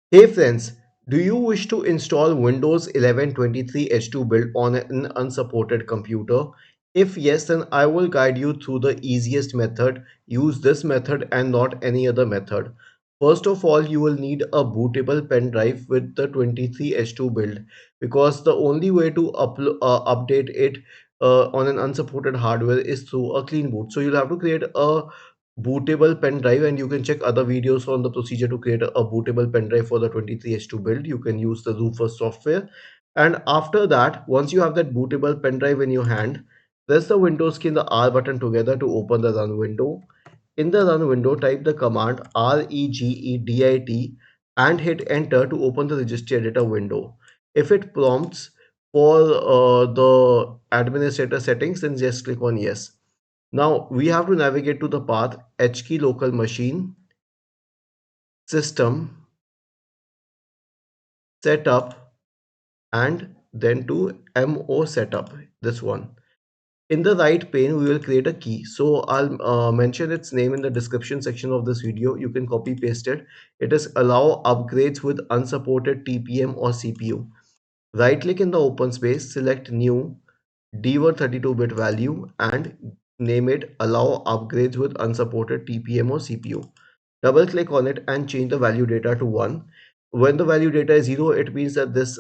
Hey friends, do you wish to install Windows 11 23H2 build on an unsupported computer? If yes, then I will guide you through the easiest method. Use this method and not any other method. First of all, you will need a bootable pen drive with the 23H2 build, because the only way to update it on an unsupported hardware is through a clean boot. So you'll have to create a bootable pen drive, and you can check other videos on the procedure to create a bootable pen drive for the 23H2 build. You can use the Rufus software, and after that, once you have that bootable pen drive in your hand, press the Windows key and the R button together to open the run window. In the run window, type the command regedit and hit enter to open the registry editor window. If it prompts for the administrator settings, then just click on yes. Now we have to navigate to the path HKey local machine, system, setup, and then to MO setup, this one. In the right pane, we will create a key. So I'll mention its name in the description section of this video. You can copy paste it. It is allow upgrades with unsupported TPM or CPU. Right click in the open space, select new DWORD 32-bit value and name it allow upgrades with unsupported TPM or CPU. Double click on it and change the value data to 1. When the value data is 0, it means that this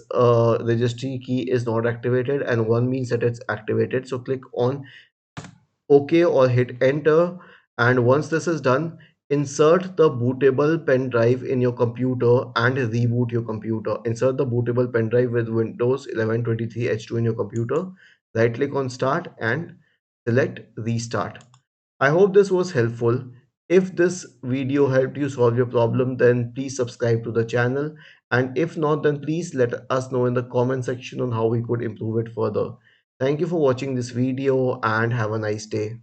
registry key is not activated, and 1 means that it's activated. So click on OK or hit enter, and once this is done, insert the bootable pen drive in your computer and reboot your computer. Insert the bootable pen drive with Windows 11 23H2 in your computer. Right click on start and select restart. I hope this was helpful. If this video helped you solve your problem, then please subscribe to the channel. And if not, then please let us know in the comment section on how we could improve it further. Thank you for watching this video and have a nice day.